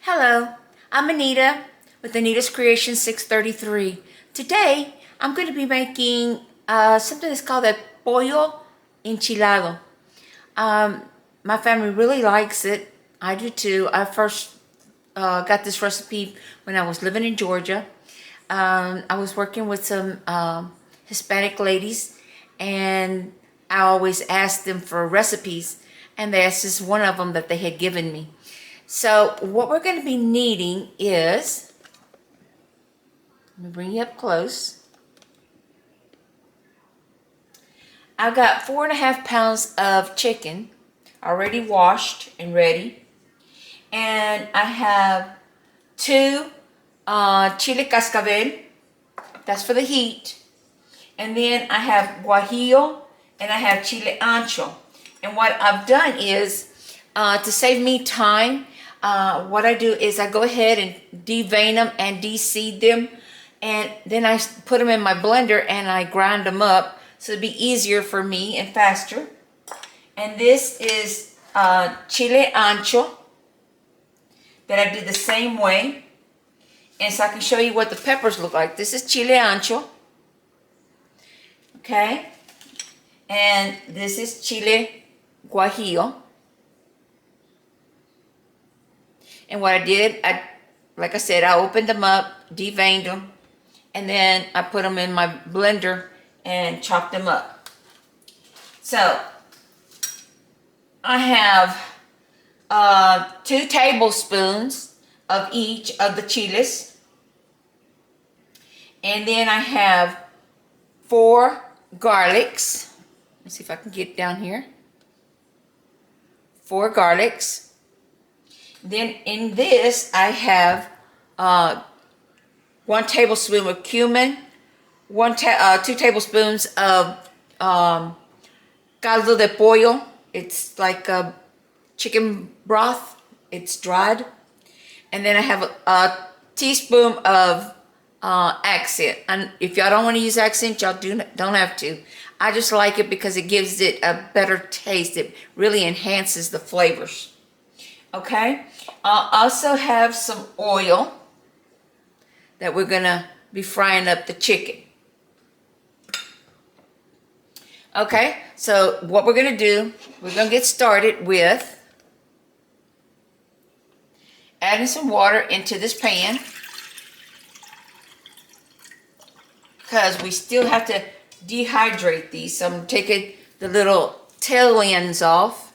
Hello, I'm Anita with Anita's Creation 633. Today, I'm going to be making something that's called a Pollo Enchilado. Um, my family really likes it. I do too. I first got this recipe when I was living in Georgia. I was working with some Hispanic ladies, and I always asked them for recipes, and this is one of them that they had given me. So what we're going to be needing is, let me bring you up close. I've got 4.5 pounds of chicken already washed and ready. And I have two chile cascabel, that's for the heat. And then I have guajillo and I have chile ancho. And what I've done is, to save me time, what I do is I go ahead and devein them and de-seed them, and then I put them in my blender and I grind them up so it'd be easier for me and faster. And this is chile ancho that I did the same way. And so I can show you what the peppers look like. This is chile ancho. Okay. And this is chile guajillo. And what I did, like I said, I opened them up, deveined them, and then I put them in my blender and chopped them up. So I have 2 tablespoons of each of the chiles. And then I have 4 garlics. Let's see if I can get down here. 4 garlics. Then in this, I have 1 tablespoon of cumin, 2 tablespoons of caldo de pollo. It's like a chicken broth. It's dried. And then I have a teaspoon of accent. And if y'all don't want to use accent, y'all don't have to. I just like it because it gives it a better taste. It really enhances the flavors. Okay, I'll also have some oil that we're gonna be frying up the chicken. Okay, so what we're gonna do, we're gonna get started with adding some water into this pan, because we still have to dehydrate these. So I'm taking the little tail ends off.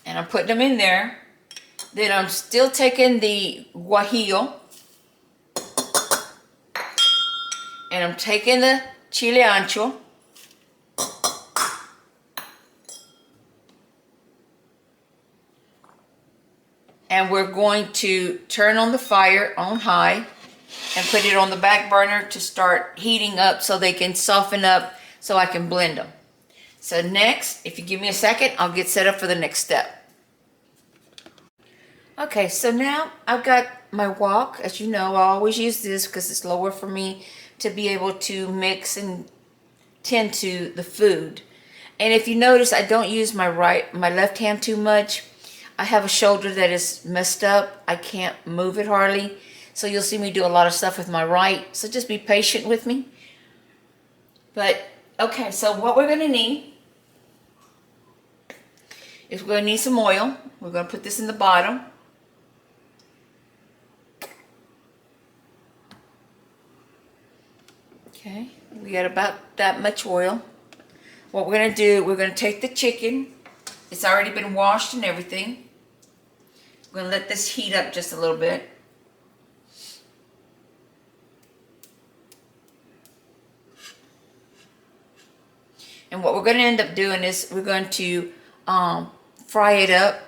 And I'm putting them in there. Then I'm still taking the guajillo. And I'm taking the chile ancho. And we're going to turn on the fire on high and put it on the back burner to start heating up so they can soften up so I can blend them. So next, if you give me a second, I'll get set up for the next step. Okay, so now I've got my wok. As you know, I always use this because it's lower for me to be able to mix and tend to the food. And if you notice, I don't use my left hand too much. I have a shoulder that is messed up. I can't move it hardly. So you'll see me do a lot of stuff with my right. So just be patient with me. But, okay, so what we're going to need is we're going to need some oil. We're going to put this in the bottom. Okay, we got about that much oil. What we're going to do, we're going to take the chicken. It's already been washed and everything. We're going to let this heat up just a little bit. And what we're going to end up doing is we're going to fry it up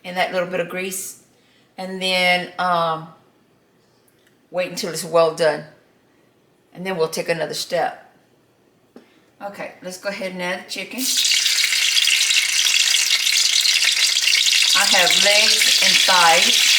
in that little bit of grease. And then wait until it's well done. And then we'll take another step. Okay, let's go ahead and add the chicken. I have legs and thighs.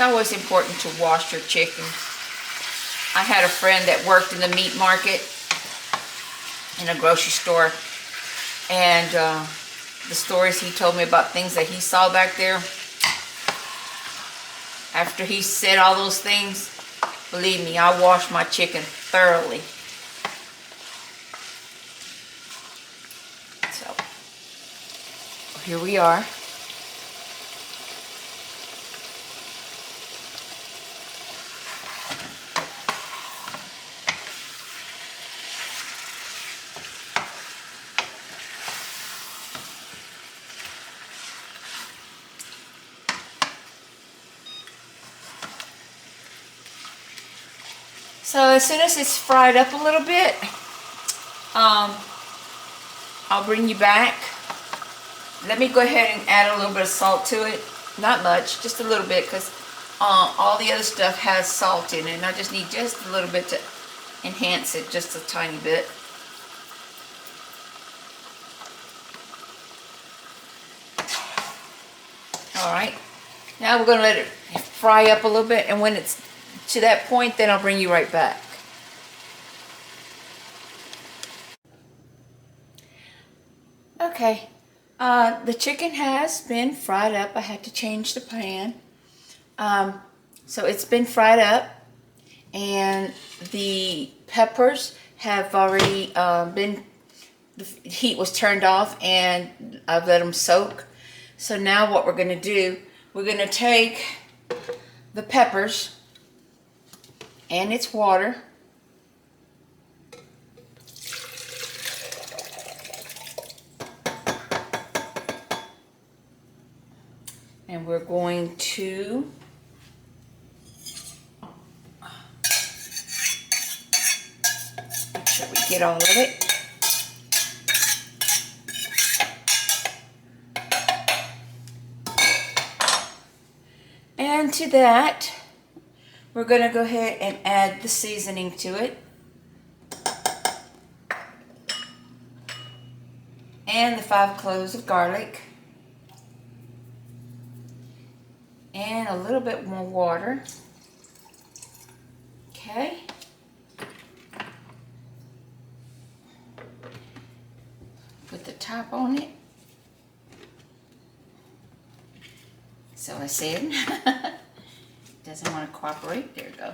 It's always important to wash your chicken. I had a friend that worked in the meat market in a grocery store, and the stories he told me about things that he saw back there. After he said all those things, believe me, I washed my chicken thoroughly. So, here we are. So as soon as it's fried up a little bit, I'll bring you back. Let me go ahead and add a little bit of salt to it. Not much, just a little bit, because all the other stuff has salt in it, and I just need just a little bit to enhance it, just a tiny bit. Alright, now we're going to let it fry up a little bit, and when it's to that point, then I'll bring you right back. Okay, the chicken has been fried up. I had to change the pan. So it's been fried up, and the peppers have already the heat was turned off, and I've let them soak. So now what we're going to do, we're going to take the peppers and its water, and we're going to make sure we get all of it. And to that, we're going to go ahead and add the seasoning to it. And the 5 cloves of garlic. And a little bit more water. Okay. Put the top on it. So I said, doesn't want to cooperate. There we go.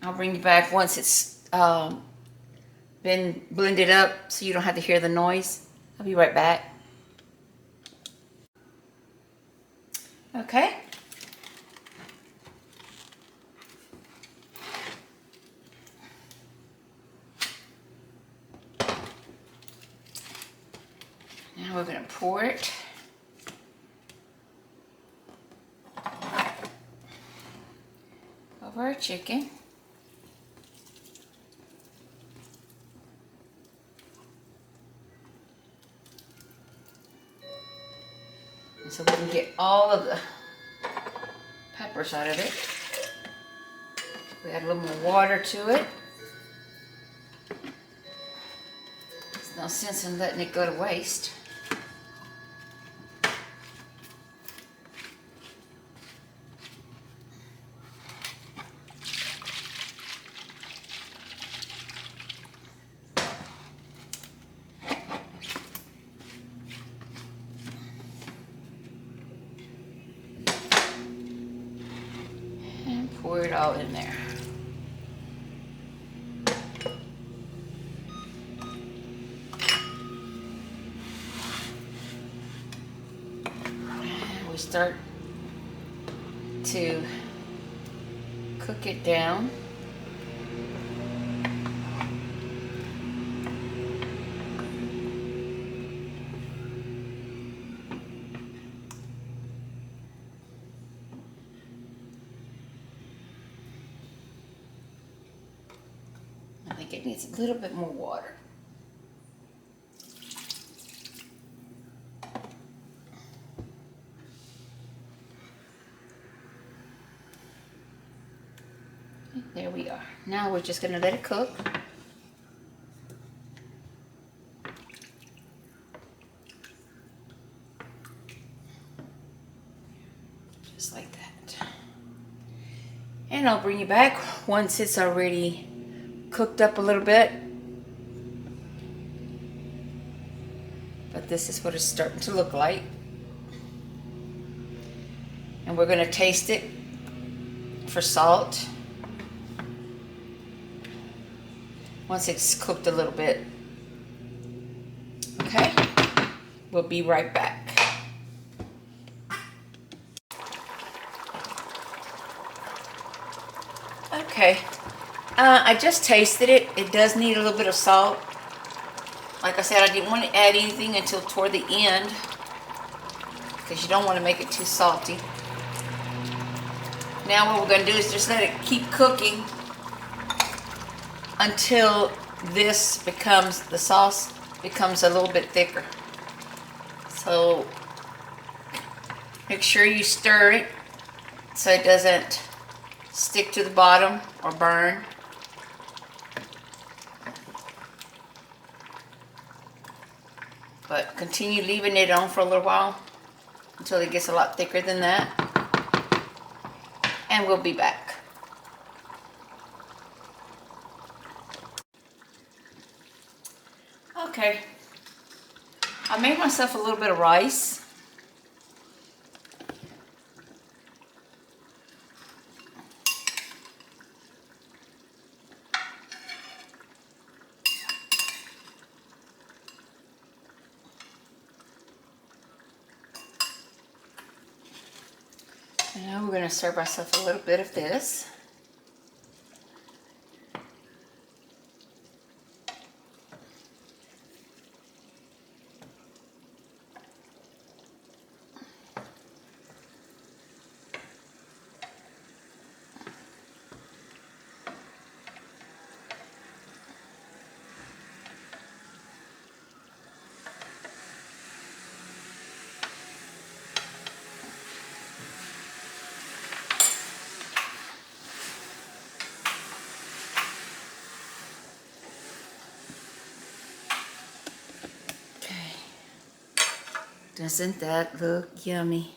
I'll bring you back once it's been blended up so you don't have to hear the noise. I'll be right back. Okay. Now we're going to pour it over our chicken. And so we can get all of the peppers out of it. We add a little more water to it. There's no sense in letting it go to waste. Pour it all in there. And we start to cook it down. I think it needs a little bit more water. There we are. Now we're just going to let it cook. And I'll bring you back once it's already cooked up a little bit. But this is what it's starting to look like. And we're going to taste it for salt once it's cooked a little bit. Okay, we'll be right back. Okay, I just tasted it. It does need a little bit of salt. Like I said, I didn't want to add anything until toward the end because you don't want to make it too salty. Now what we're going to do is just let it keep cooking until the sauce becomes a little bit thicker. So make sure you stir it so it doesn't stick to the bottom or burn. But continue leaving it on for a little while until it gets a lot thicker than that. And we'll be back. Okay, I made myself a little bit of rice. And now we're going to serve ourselves a little bit of this. Doesn't that look yummy?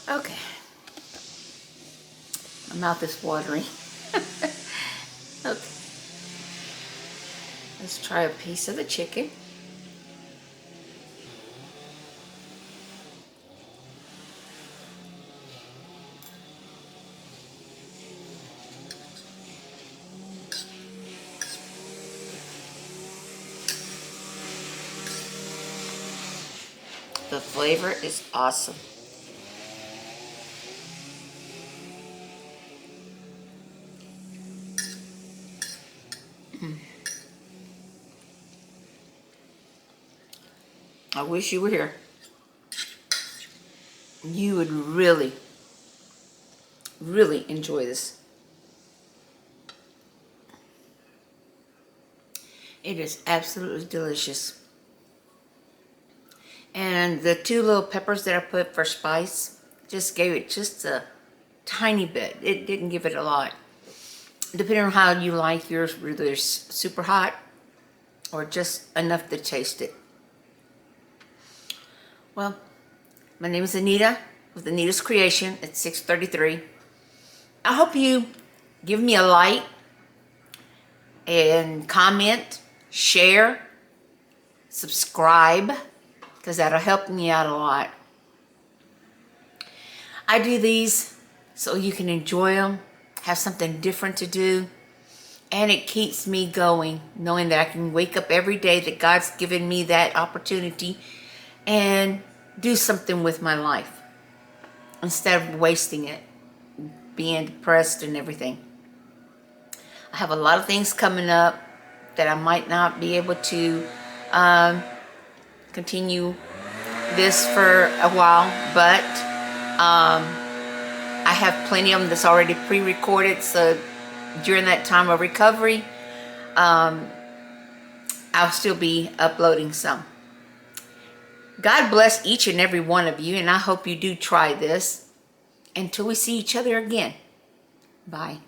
Okay. My mouth is watering. Okay. Let's try a piece of the chicken. The flavor is awesome. I wish you were here. You would really, really enjoy this. It is absolutely delicious. And the 2 little peppers that I put for spice just gave it just a tiny bit. It didn't give it a lot. Depending on how you like yours, whether it's super hot or just enough to taste it. Well, my name is Anita with Anita's Creation at 633. I hope you give me a like and comment, share, subscribe, because that'll help me out a lot. I do these so you can enjoy them, have something different to do, and it keeps me going, knowing that I can wake up every day, that God's given me that opportunity, and do something with my life instead of wasting it, being depressed and everything. I have a lot of things coming up that I might not be able to continue this for a while, but I have plenty of them that's already pre-recorded, so during that time of recovery, I'll still be uploading some. God bless each and every one of you, and I hope you do try this. Until we see each other again. Bye.